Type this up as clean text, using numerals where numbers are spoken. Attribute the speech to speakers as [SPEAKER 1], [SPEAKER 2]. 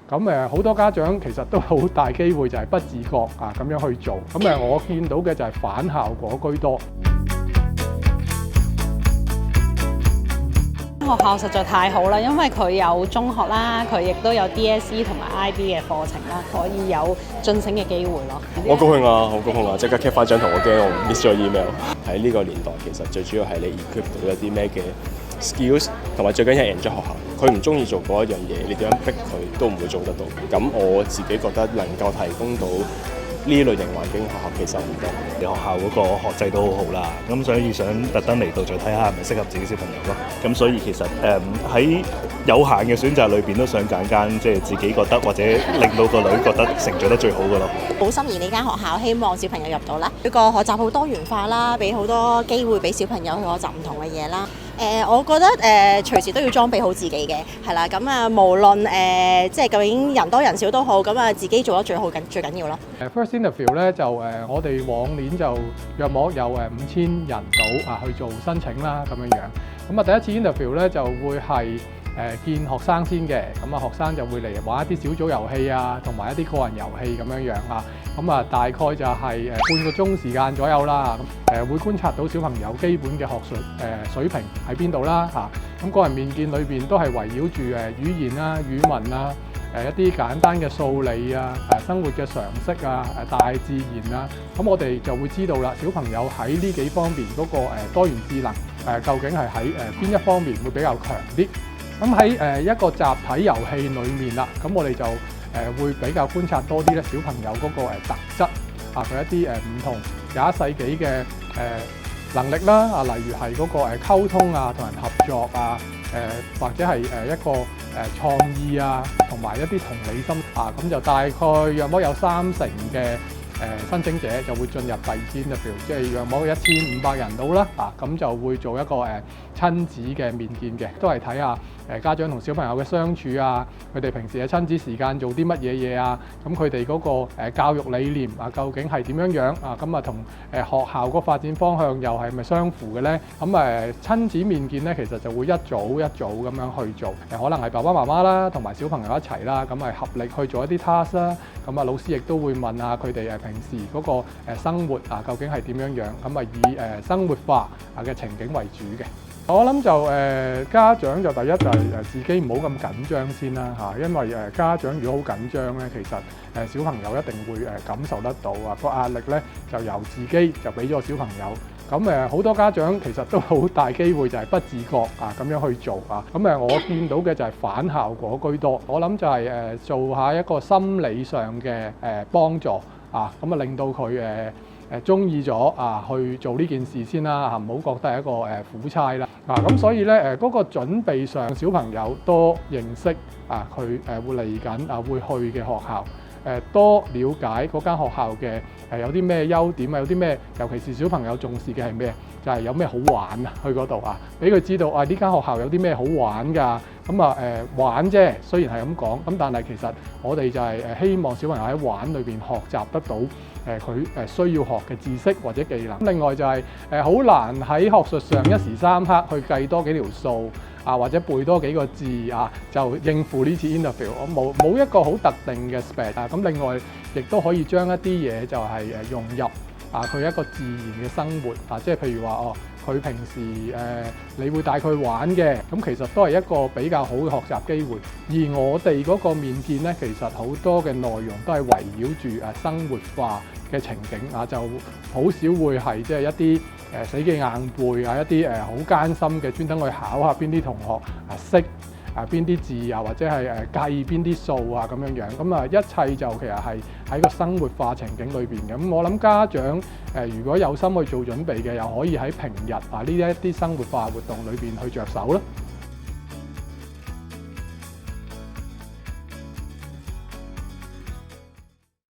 [SPEAKER 1] 咁好多家長其實都好大機會就係不自覺咁樣去做。咁我見到嘅就係反效果居多。
[SPEAKER 2] 學校實在太好啦，因為佢有中學啦，佢亦都有 DSE 同埋 IB 嘅課程啦，可以有晉升嘅機會咯。
[SPEAKER 3] 我高興啊，好高興啊！即刻 cap 翻張圖，我驚我 miss 咗 email。喺呢個年代，其實最主要係你 equip 到一啲咩嘅 skills， 同埋最緊要係 enjoy 學校。佢唔中意做嗰一樣嘢，你點樣逼佢都唔會做得到。咁我自己覺得能夠提供到呢類型環境學校其實唔多。
[SPEAKER 4] 你學校嗰個學制都好好啦，咁所以想特登嚟到再睇下係咪適合自己小朋友咯。咁所以其實喺有限嘅選擇裏邊都想揀間即係自己覺得或者令到個女覺得成長得最好嘅咯。
[SPEAKER 5] 好心儀呢間學校，希望小朋友入到啦。佢個學習好多元化啦，俾好多機會俾小朋友去學習唔同嘅嘢啦。我覺得隨時都要裝備好自己嘅，係啦。咁無論即係究竟人多人少都好，咁自己做得最好最緊要咯。
[SPEAKER 1] First interview 咧就我哋往年就約莫有5000人到去做申請啦咁樣樣。咁第一次 interview 咧就會係見學生先嘅，咁學生就會嚟玩一啲小組遊戲同埋一啲個人遊戲咁樣樣咁大概就係半個鐘時間左右啦。會觀察到小朋友基本嘅學術水平喺邊度啦咁個人面見裏邊都係圍繞住語言啦、語文啦、一啲簡單嘅數理生活嘅常識大自然咁我哋就會知道啦，小朋友喺呢幾方面嗰個多元智能究竟係喺邊一方面會比較強啲。咁喺一個集體遊戲裏面啦，咁我哋就會比較觀察多啲咧小朋友嗰個特質佢一啲唔同21世紀嘅能力啦例如係嗰個溝通同人合作或者係一個創意同埋一啲同理心咁就大概約莫有30%嘅申請者就會進入第二次 interview， 即係約莫1500人到啦咁就會做一個親子嘅面見嘅，都係睇下家長同小朋友嘅相處佢哋平時嘅親子時間做啲乜嘢嘢咁佢哋嗰個教育理念究竟係點樣樣咁同學校個發展方向又係咪相符嘅咧？咁親子面見咧，其實就會一組一組咁樣去做，可能係爸爸媽媽啦，同埋小朋友一齊啦，咁合力去做一啲 task 啦。咁老師亦都會問下佢哋平時嗰個生活究竟係點樣樣，咁以生活化嘅情景為主嘅。我諗就家長就第一就係自己唔好咁緊張先啦因為家長如果好緊張咧，其實小朋友一定會感受得到個壓力咧，就由自己就俾咗小朋友。咁好多家長其實都好大機會就係不自覺咁樣去做咁我見到嘅就係反效果居多。我諗就係做下一個心理上嘅幫助咁令到佢中意咗去做呢件事先啦唔好覺得係一個苦差啦咁所以咧嗰個準備上，小朋友多認識佢會嚟緊會去嘅學校。多了解嗰間學校嘅有啲咩優點有啲咩，尤其是小朋友重視嘅係咩？就係有咩好玩去嗰度俾佢知道呢間學校有啲咩好玩㗎。咁玩啫，雖然係咁講，咁但係其實我哋就係希望小朋友喺玩裏邊學習得到佢需要學嘅知識或者技能。另外就係好難喺學術上一時三刻去計多幾條數或者背多幾個字就應付呢次 interview。我冇一個好特定嘅 spec 咁另外亦都可以將一啲嘢就係融入佢一個自然嘅生活即係譬如話佢平時你會帶佢玩嘅，咁其實都係一個比較好嘅學習機會。而我哋嗰個面見咧，其實好多嘅內容都係圍繞住生活化嘅情景就好少會係即係一啲死記硬背一啲好艱辛嘅專登去考下邊啲同學識邊啲字或者係計邊啲數咁樣樣。咁一切就其實係喺個生活化情景裏邊嘅。咁我諗家長如果有心去做準備嘅，又可以喺平日呢一啲生活化活動裏邊去着手啦。